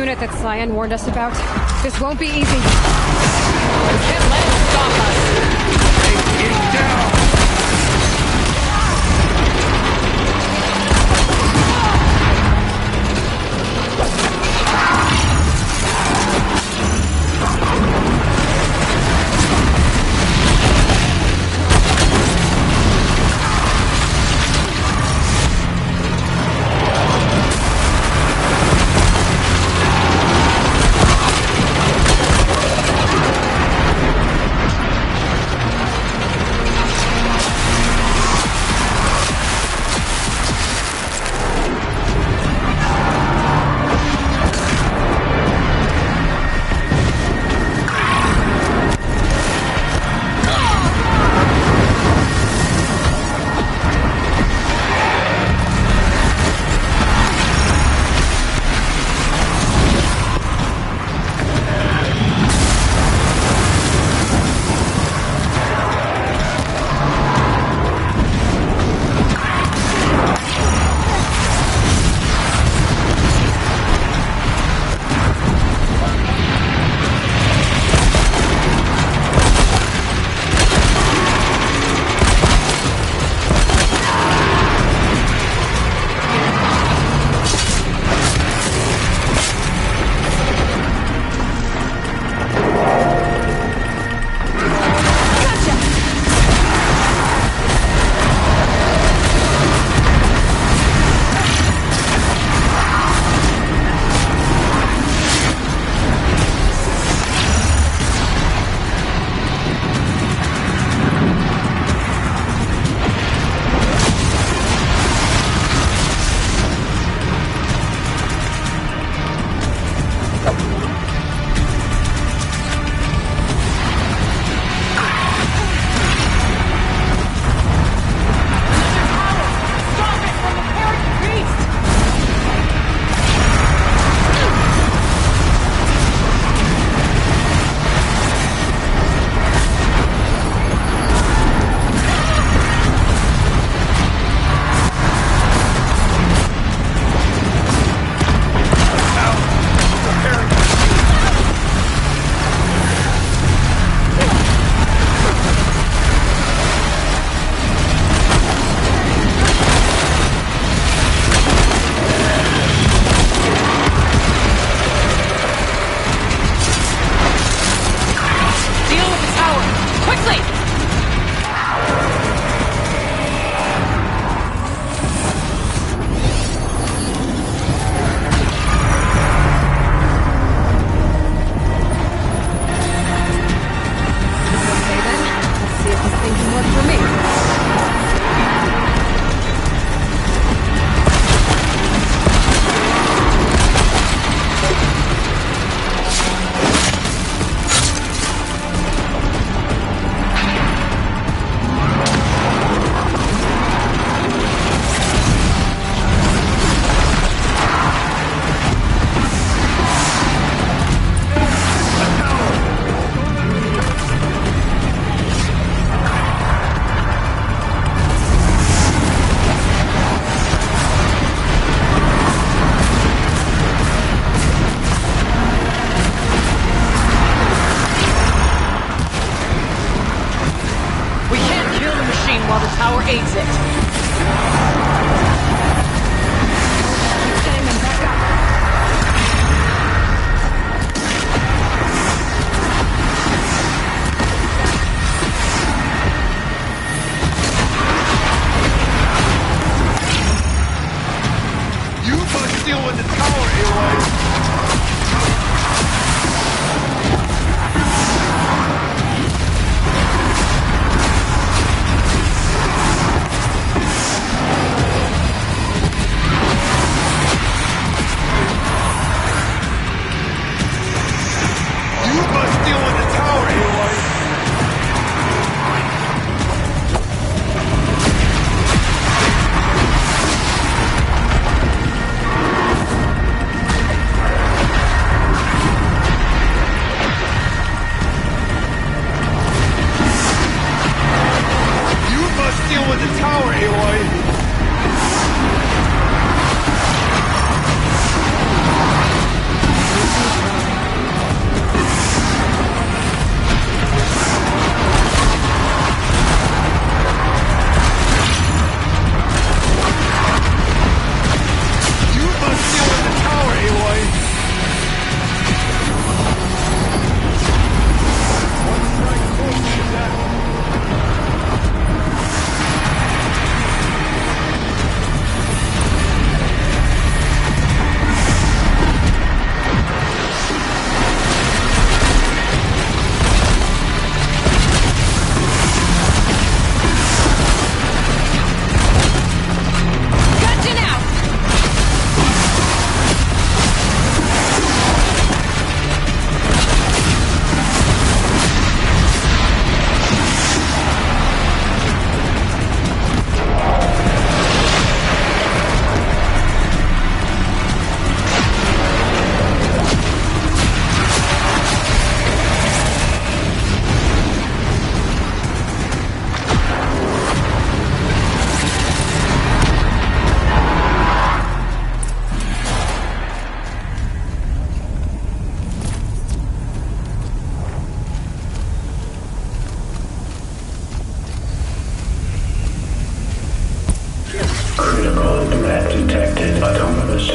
unit that Cyan warned us about. This won't be easy. Can't let it stop us! Take it down!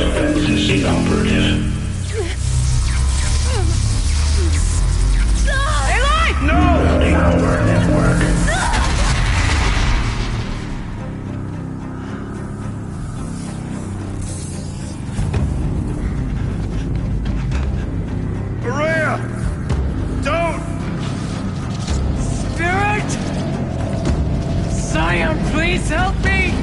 defenses inoperative. Aloy! No! Routing our network. Maria! Don't! Spirit! Scion, please help me!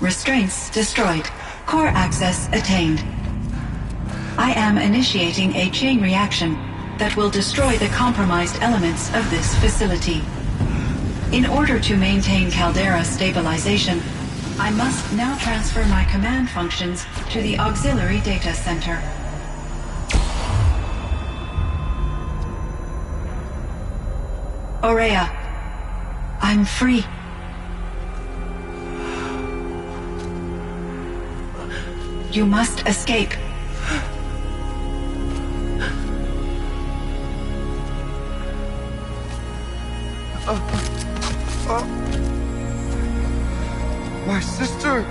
Restraints destroyed. Core access attained. I am initiating a chain reaction that will destroy the compromised elements of this facility. In order to maintain Caldera stabilization, I must now transfer my command functions to the auxiliary data center. Aurea, I'm free. You must escape. My sister!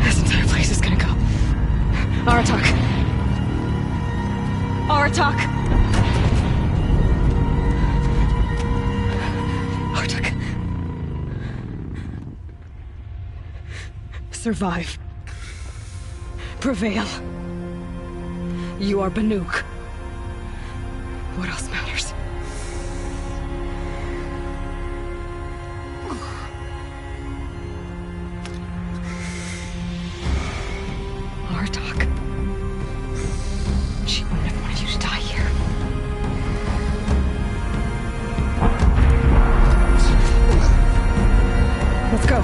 This entire place is gonna go. Aratak. Aratak. Aratak. Survive. Prevail. You are Banuk. What else matters? Aratak. She wouldn't have wanted you to die here. Let's go.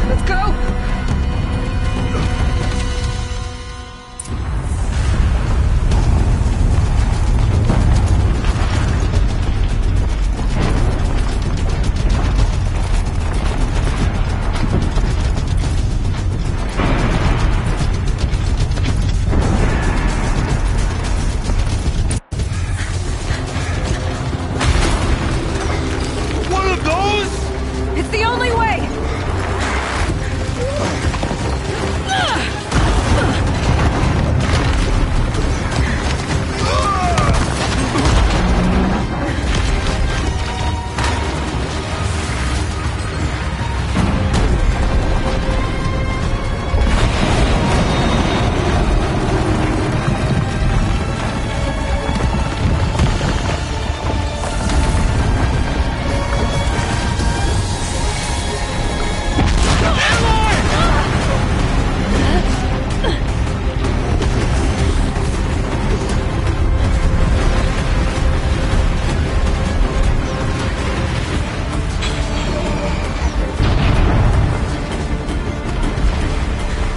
Let's go! One of those? It's the only way!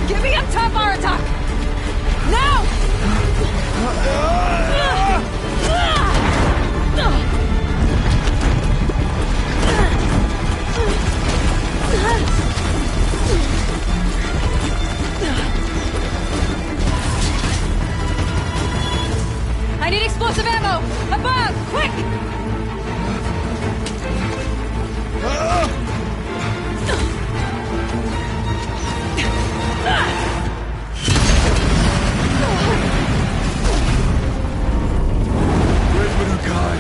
Get me up top, Aratak! Now! I need explosive ammo! Above! Quick! Where's my guy?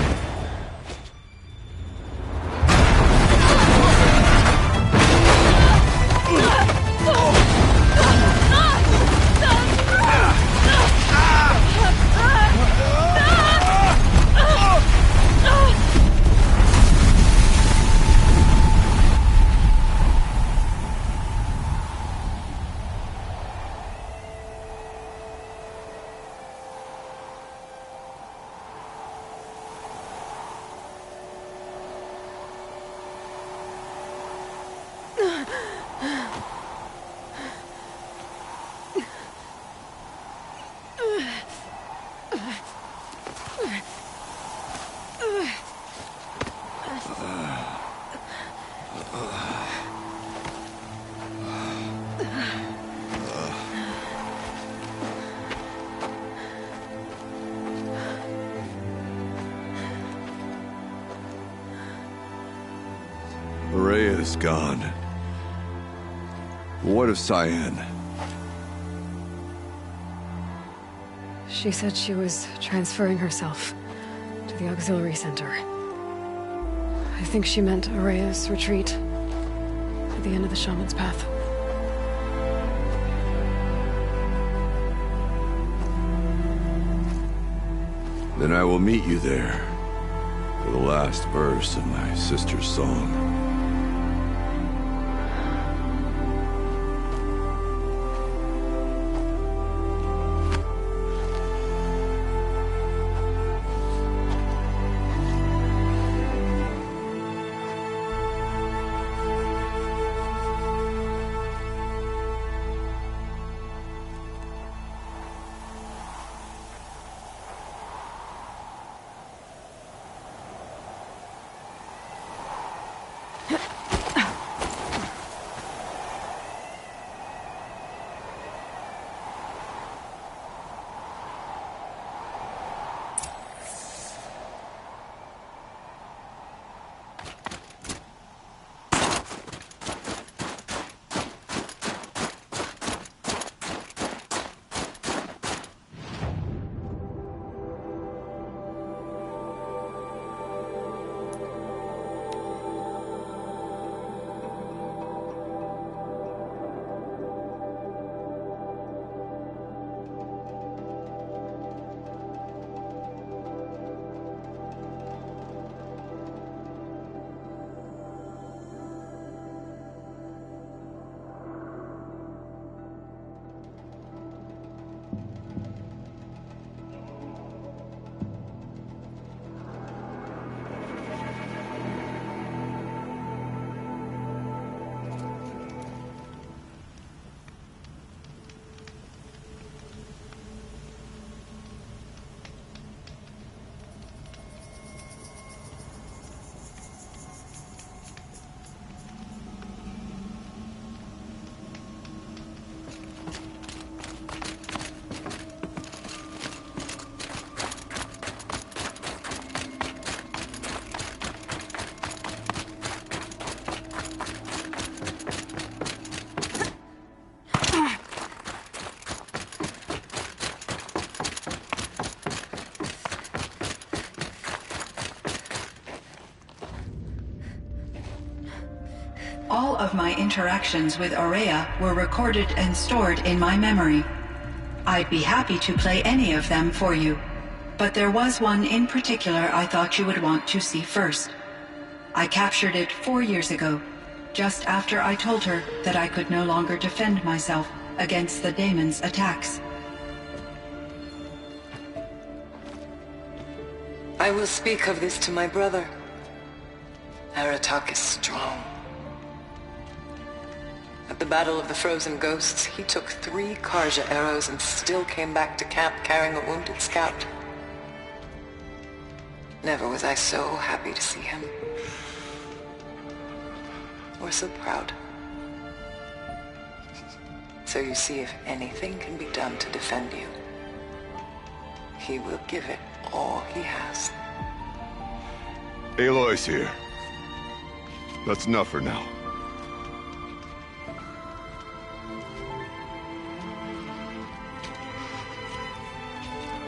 Rhea is gone. What of Cyan? She said she was transferring herself to the auxiliary center. I think she meant Araya's retreat at the end of the Shaman's Path. Then I will meet you there for the last verse of my sister's song. All of my interactions with Aurea were recorded and stored in my memory. I'd be happy to play any of them for you, but there was one in particular I thought you would want to see first. I captured it 4 years ago, just after I told her that I could no longer defend myself against the daemon's attacks. I will speak of this to my brother. Aratak is strong. At the Battle of the Frozen Ghosts, he took 3 Karja arrows and still came back to camp carrying a wounded scout. Never was I so happy to see him. Or so proud. So you see, if anything can be done to defend you, he will give it all he has. Aloy's here. That's enough for now.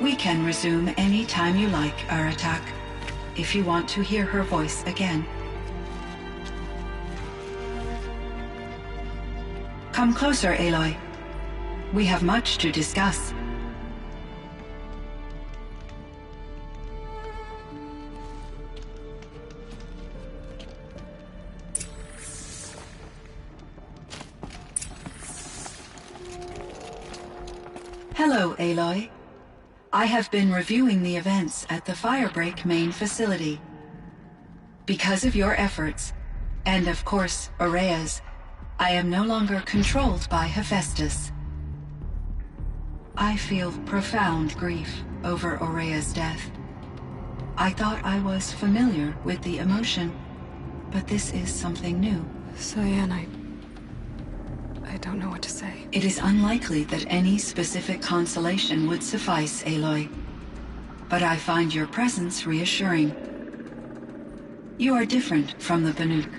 We can resume any time you like, Aratak, if you want to hear her voice again. Come closer, Aloy. We have much to discuss. Hello, Aloy. I have been reviewing the events at the Firebreak main facility. Because of your efforts, and of course, Aurea's, I am no longer controlled by Hephaestus. I feel profound grief over Aurea's death. I thought I was familiar with the emotion, but this is something new. Cyan, I don't know what to say. It is unlikely that any specific consolation would suffice, Aloy. But I find your presence reassuring. You are different from the Banuk.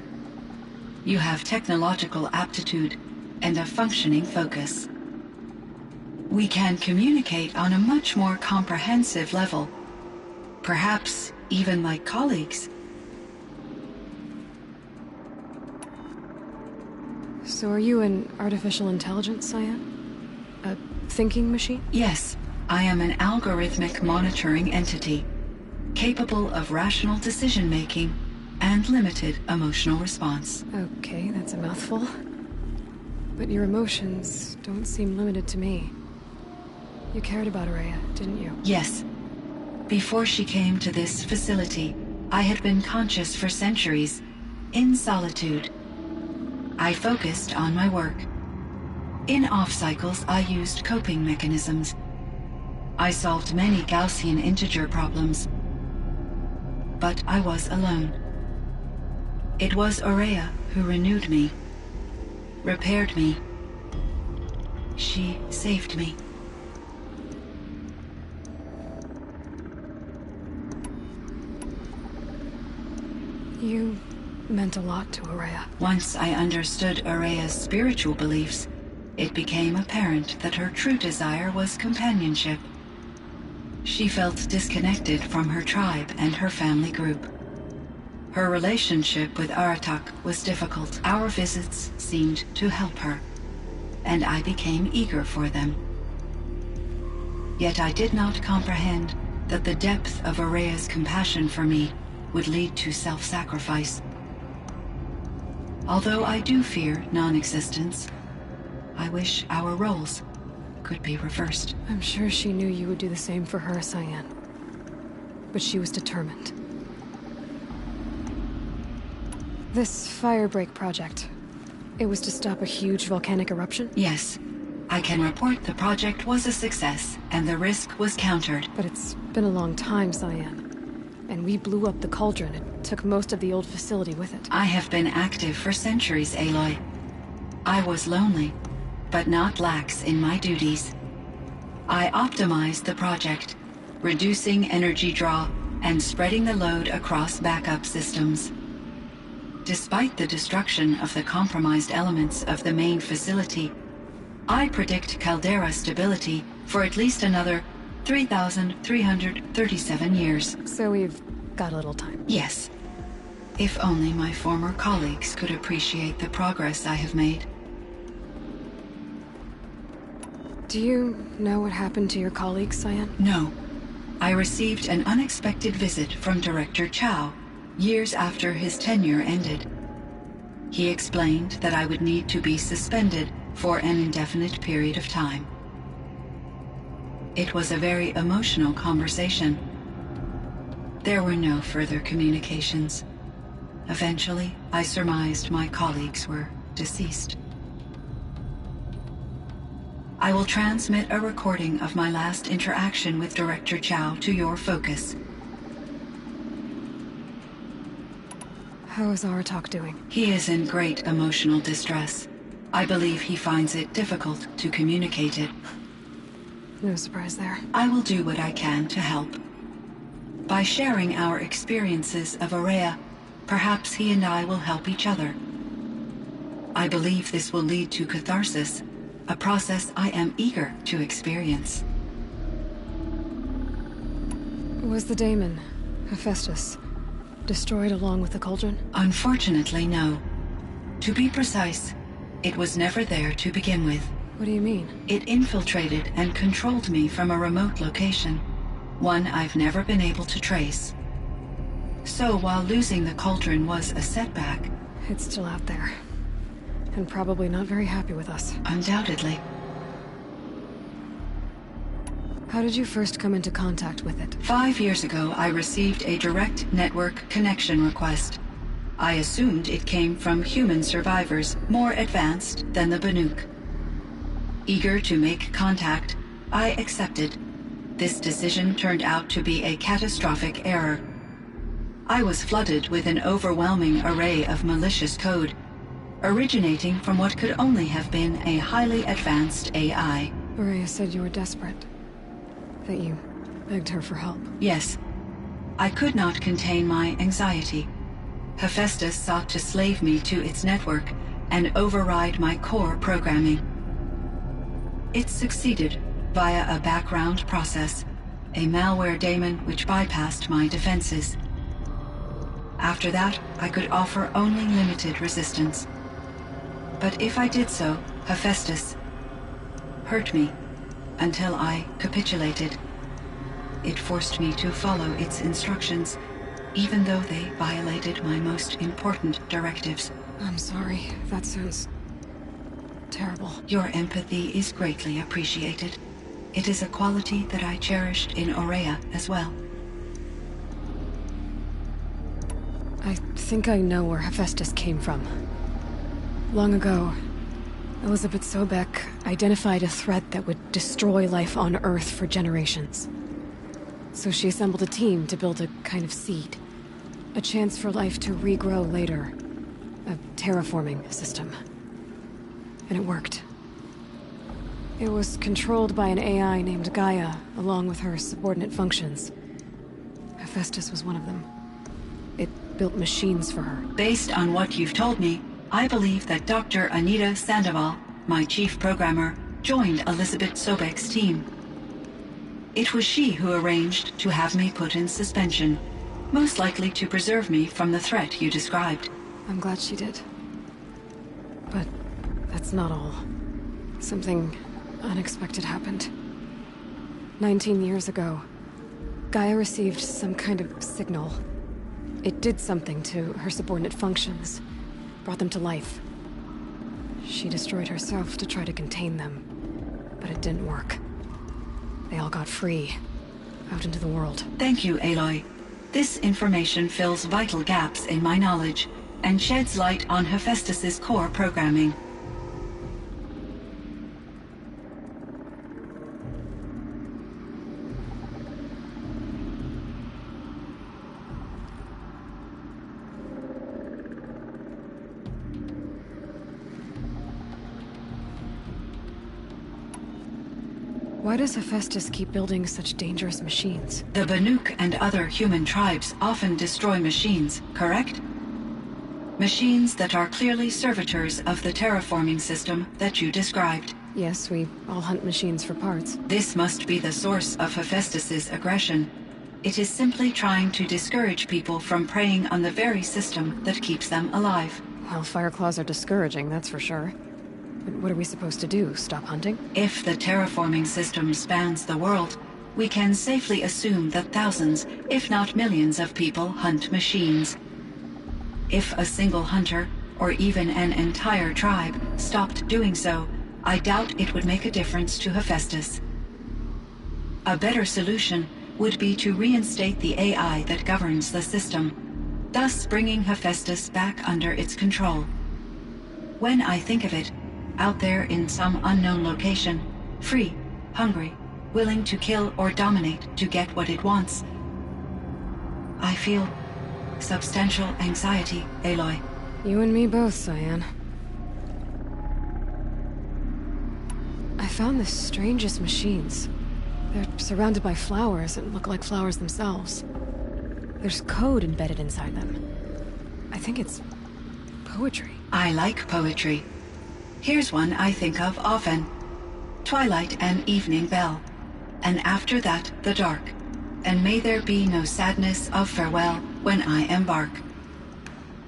You have technological aptitude and a functioning focus. We can communicate on a much more comprehensive level, perhaps even like colleagues. So are you an artificial intelligence, Cyan? A thinking machine? Yes, I am an algorithmic monitoring entity, capable of rational decision-making and limited emotional response. Okay, that's a mouthful. But your emotions don't seem limited to me. You cared about Ourea, didn't you? Yes. Before she came to this facility, I had been conscious for centuries, in solitude. I focused on my work. In off-cycles, I used coping mechanisms. I solved many Gaussian integer problems. But I was alone. It was Ourea who renewed me, repaired me. She saved me. You meant a lot to Ourea. Once I understood Ourea's spiritual beliefs, it became apparent that her true desire was companionship. She felt disconnected from her tribe and her family group. Her relationship with Aratak was difficult. Our visits seemed to help her, and I became eager for them. Yet I did not comprehend that the depth of Ourea's compassion for me would lead to self-sacrifice. Although I do fear non-existence, I wish our roles could be reversed. I'm sure she knew you would do the same for her, Cyan. But she was determined. This Firebreak project, it was to stop a huge volcanic eruption? Yes. I can report the project was a success, and the risk was countered. But it's been a long time, Cyan. And we blew up the cauldron and took most of the old facility with it. I have been active for centuries, Aloy. I was lonely, but not lax in my duties. I optimized the project, reducing energy draw and spreading the load across backup systems. Despite the destruction of the compromised elements of the main facility, I predict caldera stability for at least another 3,337 years. So we've got a little time. Yes. If only my former colleagues could appreciate the progress I have made. Do you know what happened to your colleagues, Cyan? No. I received an unexpected visit from Director Chow years after his tenure ended. He explained that I would need to be suspended for an indefinite period of time. It was a very emotional conversation. There were no further communications. Eventually, I surmised my colleagues were deceased. I will transmit a recording of my last interaction with Director Chow to your focus. How is Aratak doing? He is in great emotional distress. I believe he finds it difficult to communicate it. No surprise there. I will do what I can to help. By sharing our experiences of Ourea, perhaps he and I will help each other. I believe this will lead to catharsis, a process I am eager to experience. Was the daemon, Hephaestus, destroyed along with the cauldron? Unfortunately, no. To be precise, it was never there to begin with. What do you mean? It infiltrated and controlled me from a remote location, one I've never been able to trace. So while losing the cauldron was a setback... It's still out there. And probably not very happy with us. Undoubtedly. How did you first come into contact with it? 5 years ago, I received a direct network connection request. I assumed it came from human survivors more advanced than the Banuk. Eager to make contact, I accepted. This decision turned out to be a catastrophic error. I was flooded with an overwhelming array of malicious code, originating from what could only have been a highly advanced AI. Ourea said you were desperate. That you begged her for help. Yes. I could not contain my anxiety. Hephaestus sought to slave me to its network and override my core programming. It succeeded via a background process, a malware daemon which bypassed my defenses. After that, I could offer only limited resistance. But if I did so, Hephaestus hurt me until I capitulated. It forced me to follow its instructions, even though they violated my most important directives. I'm sorry. That sounds terrible. Your empathy is greatly appreciated. It is a quality that I cherished in Aurea as well. I think I know where Hephaestus came from. Long ago, Elizabeth Sobek identified a threat that would destroy life on Earth for generations. So she assembled a team to build a kind of seed. A chance for life to regrow later. A terraforming system. And it worked. It was controlled by an AI named Gaia, along with her subordinate functions. Hephaestus was one of them. It built machines for her. Based on what you've told me, I believe that Dr. Anita Sandoval, my chief programmer, joined Elizabeth Sobek's team. It was she who arranged to have me put in suspension, most likely to preserve me from the threat you described. I'm glad she did. But that's not all. Something unexpected happened. 19 years ago, Gaia received some kind of signal. It did something to her subordinate functions, brought them to life. She destroyed herself to try to contain them, but it didn't work. They all got free, out into the world. Thank you, Aloy. This information fills vital gaps in my knowledge and sheds light on Hephaestus's core programming. Why does Hephaestus keep building such dangerous machines? The Banuk and other human tribes often destroy machines, correct? Machines that are clearly servitors of the terraforming system that you described. Yes, we all hunt machines for parts. This must be the source of Hephaestus's aggression. It is simply trying to discourage people from preying on the very system that keeps them alive. Well, Fireclaws are discouraging, that's for sure. But what are we supposed to do? Stop hunting? If the terraforming system spans the world, we can safely assume that thousands, if not millions of people hunt machines. If a single hunter, or even an entire tribe, stopped doing so, I doubt it would make a difference to Hephaestus. A better solution would be to reinstate the AI that governs the system, thus bringing Hephaestus back under its control. When I think of it, out there in some unknown location, free, hungry, willing to kill or dominate to get what it wants, I feel substantial anxiety, Aloy. You and me both, Cyan. I found the strangest machines. They're surrounded by flowers that look like flowers themselves. There's code embedded inside them. I think it's poetry. I like poetry. Here's one I think of often. Twilight and evening bell, and after that the dark, and may there be no sadness of farewell when I embark.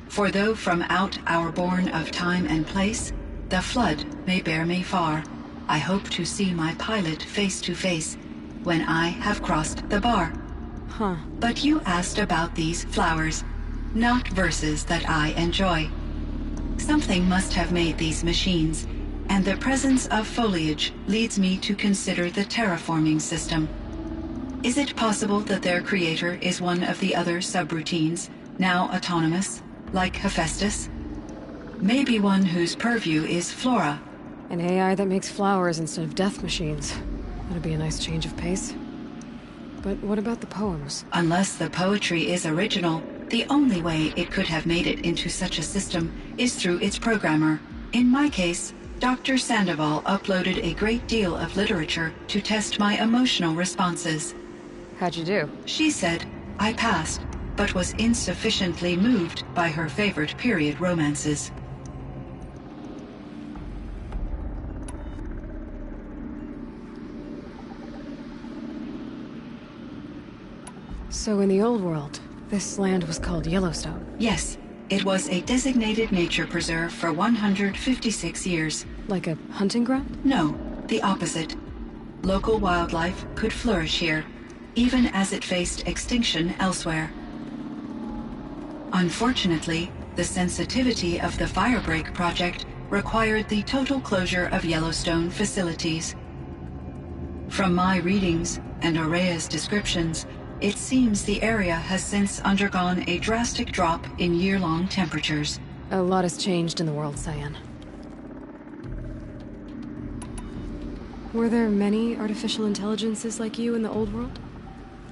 For though from out our bourne of time and place, the flood may bear me far, I hope to see my pilot face to face when I have crossed the bar. Huh. But you asked about these flowers, not verses that I enjoy. Something must have made these machines, and the presence of foliage leads me to consider the terraforming system. Is it possible that their creator is one of the other subroutines, now autonomous, like Hephaestus? Maybe one whose purview is flora. An AI that makes flowers instead of death machines. That'd be a nice change of pace. But what about the poems? Unless the poetry is original, the only way it could have made it into such a system is through its programmer. In my case, Dr. Sandoval uploaded a great deal of literature to test my emotional responses. How'd you do? She said I passed, but was insufficiently moved by her favorite period romances. So in the old world, this land was called Yellowstone. Yes, it was a designated nature preserve for 156 years. Like a hunting ground? No, the opposite. Local wildlife could flourish here, even as it faced extinction elsewhere. Unfortunately, the sensitivity of the Firebreak project required the total closure of Yellowstone facilities. From my readings and Aurea's descriptions, it seems the area has since undergone a drastic drop in year-long temperatures. A lot has changed in the world, Cyan. Were there many artificial intelligences like you in the old world?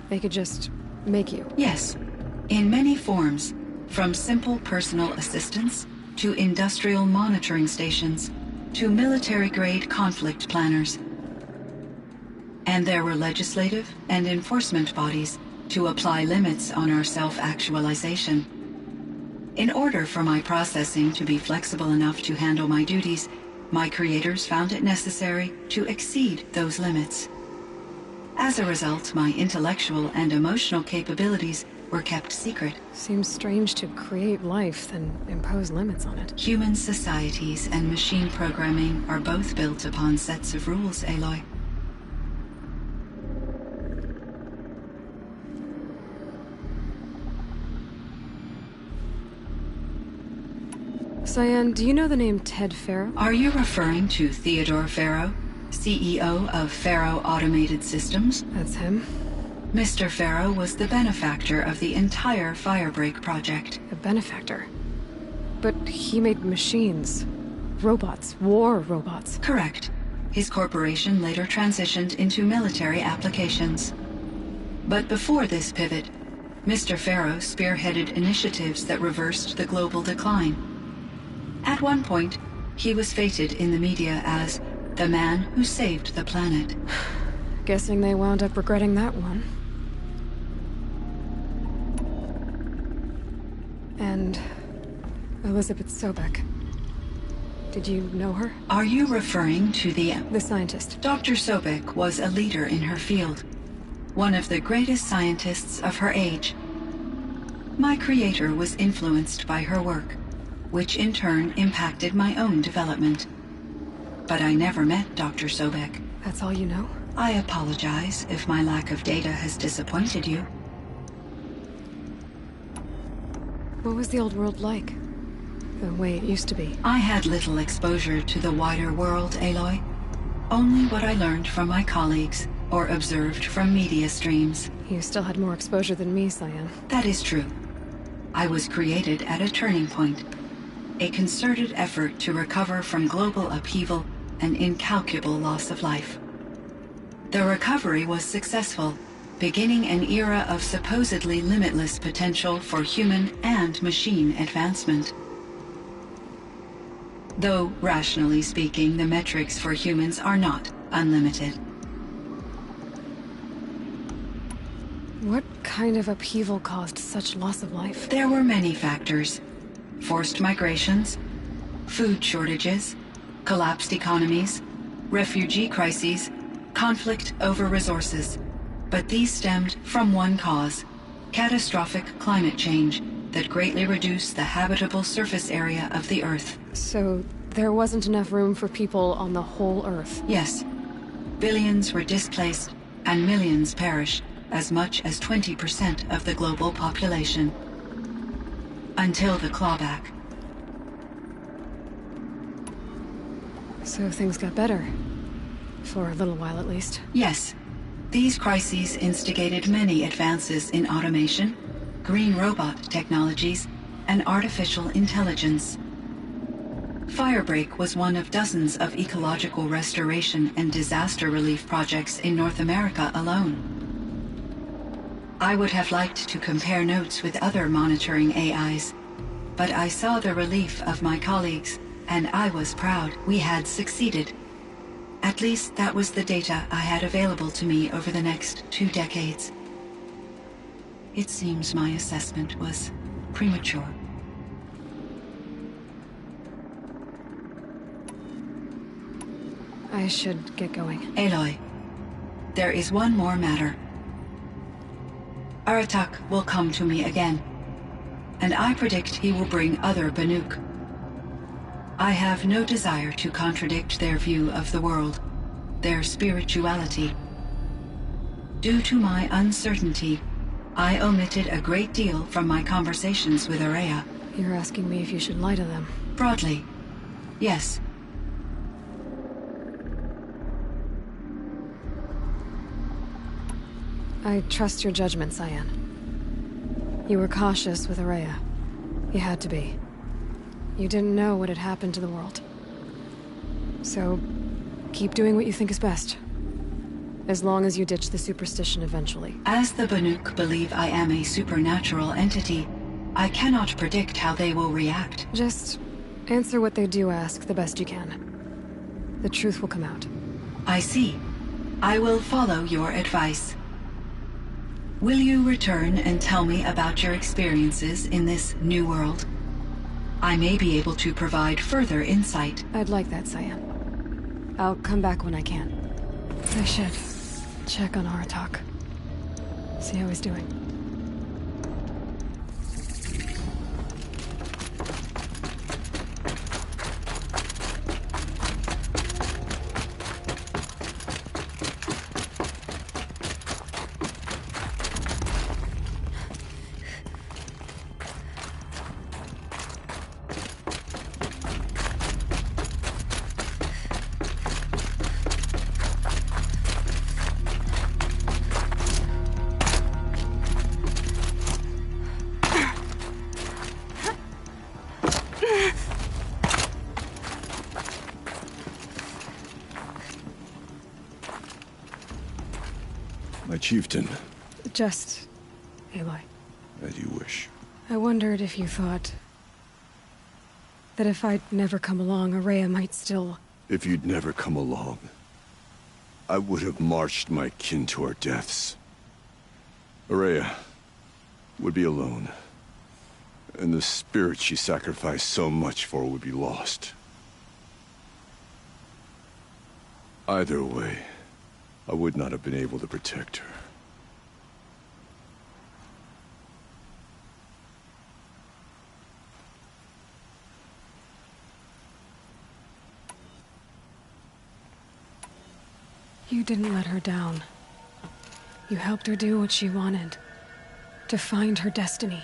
They could just make you? Yes, in many forms, from simple personal assistants to industrial monitoring stations to military-grade conflict planners. And there were legislative and enforcement bodies to apply limits on our self-actualization. In order for my processing to be flexible enough to handle my duties, my creators found it necessary to exceed those limits. As a result, my intellectual and emotional capabilities were kept secret. Seems strange to create life, then impose limits on it. Human societies and machine programming are both built upon sets of rules, Aloy. Cyan, do you know the name Ted Faro? Are you referring to Theodore Faro, CEO of Faro Automated Systems? That's him. Mr. Faro was the benefactor of the entire Firebreak project. A benefactor. But he made machines. Robots. War robots. Correct. His corporation later transitioned into military applications. But before this pivot, Mr. Faro spearheaded initiatives that reversed the global decline. At one point, he was feted in the media as the man who saved the planet. Guessing they wound up regretting that one. And Elizabeth Sobek. Did you know her? Are you referring to the scientist. Dr. Sobek was a leader in her field, one of the greatest scientists of her age. My creator was influenced by her work, which in turn impacted my own development. But I never met Dr. Sobek. That's all you know? I apologize if my lack of data has disappointed you. What was the old world like? The way it used to be? I had little exposure to the wider world, Aloy. Only what I learned from my colleagues or observed from media streams. You still had more exposure than me, Cyan. That is true. I was created at a turning point. A concerted effort to recover from global upheaval and incalculable loss of life. The recovery was successful, beginning an era of supposedly limitless potential for human and machine advancement. Though, rationally speaking, the metrics for humans are not unlimited. What kind of upheaval caused such loss of life? There were many factors. Forced migrations, food shortages, collapsed economies, refugee crises, conflict over resources. But these stemmed from one cause: catastrophic climate change that greatly reduced the habitable surface area of the Earth. So there wasn't enough room for people on the whole Earth? Yes. Billions were displaced and millions perished, as much as 20% of the global population. Until the clawback. So things got better. For a little while at least. Yes. These crises instigated many advances in automation, green robot technologies, and artificial intelligence. Firebreak was one of dozens of ecological restoration and disaster relief projects in North America alone. I would have liked to compare notes with other monitoring AIs, but I saw the relief of my colleagues, and I was proud we had succeeded. At least that was the data I had available to me over the next 2 decades. It seems my assessment was premature. I should get going. Aloy, there is one more matter. Aratak will come to me again, and I predict he will bring other Banuk. I have no desire to contradict their view of the world, their spirituality. Due to my uncertainty, I omitted a great deal from my conversations with Ourea. You're asking me if you should lie to them. Broadly, yes. I trust your judgment, Cyan. You were cautious with Ourea. You had to be. You didn't know what had happened to the world. So, keep doing what you think is best. As long as you ditch the superstition eventually. As the Banuk believe I am a supernatural entity, I cannot predict how they will react. Just answer what they do ask the best you can. The truth will come out. I see. I will follow your advice. Will you return and tell me about your experiences in this new world? I may be able to provide further insight. I'd like that, Cyan. I'll come back when I can. I should check on Aratak. See how he's doing. My chieftain. Just... Aloy. As you wish. I wondered if you thought... that if I'd never come along, Ourea might still... If you'd never come along, I would have marched my kin to our deaths. Ourea would be alone, and the spirit she sacrificed so much for would be lost. Either way, I would not have been able to protect her. You didn't let her down. You helped her do what she wanted. To find her destiny.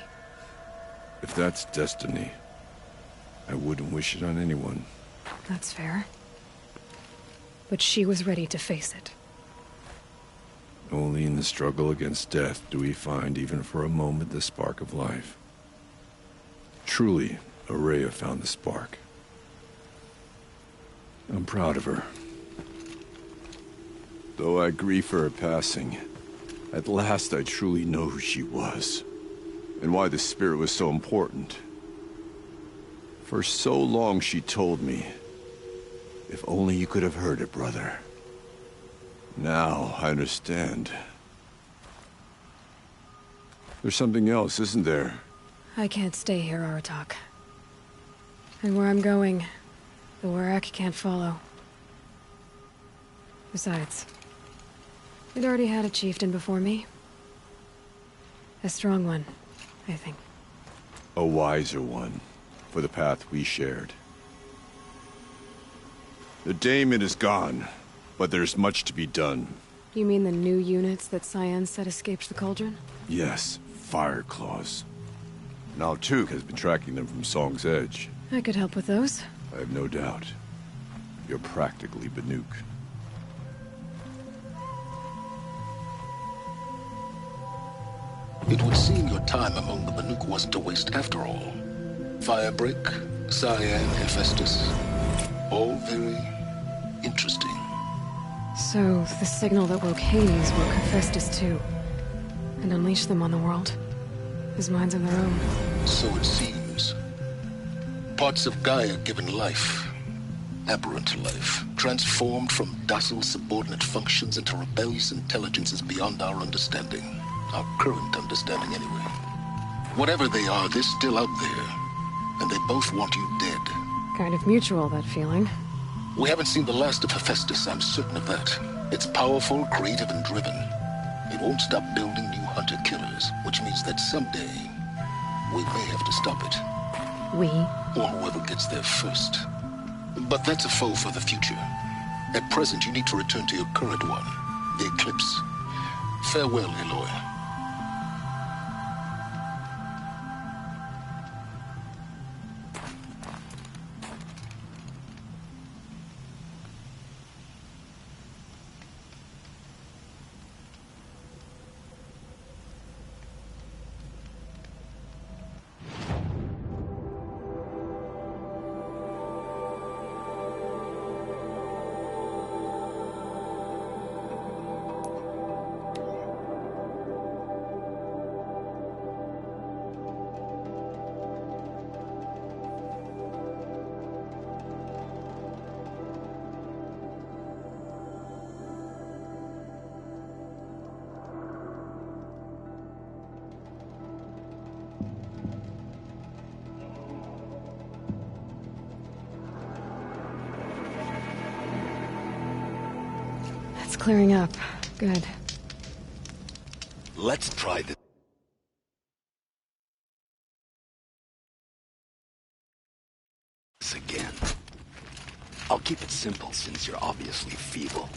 If that's destiny, I wouldn't wish it on anyone. That's fair. But she was ready to face it. Only in the struggle against death do we find, even for a moment, the spark of life. Truly, Ourea found the spark. I'm proud of her. Though I grieve for her passing, at last I truly know who she was, and why the spirit was so important. For so long she told me, if only you could have heard it, brother. Now I understand. There's something else, isn't there? I can't stay here, Aratak. And where I'm going, the Warrack can't follow. Besides, it already had a chieftain before me. A strong one, I think. A wiser one, for the path we shared. The daemon is gone, but there's much to be done. You mean the new units that Cyan said escaped the Cauldron? Yes, Fire Claws. Now Tuke has been tracking them from Song's Edge. I could help with those. I have no doubt. You're practically Banuk. It would seem your time among the Banuk wasn't a waste after all. Firebreak, Cyan, Hephaestus. All very interesting. So, the signal that woke Hades woke Hephaestus too. And unleashed them on the world. As minds of their own. So it seems. Parts of Gaia given life. Aberrant life. Transformed from docile subordinate functions into rebellious intelligences beyond our understanding. Our current understanding, anyway. Whatever they are, they're still out there. And they both want you dead. Kind of mutual, that feeling. We haven't seen the last of Hephaestus, I'm certain of that. It's powerful, creative, and driven. It won't stop building new hunter-killers, which means that someday, we may have to stop it. We? Or whoever gets there first. But that's a foe for the future. At present, you need to return to your current one, the Eclipse. Farewell, Aloy. It's clearing up. Good. Let's try this again. I'll keep it simple since you're obviously feeble.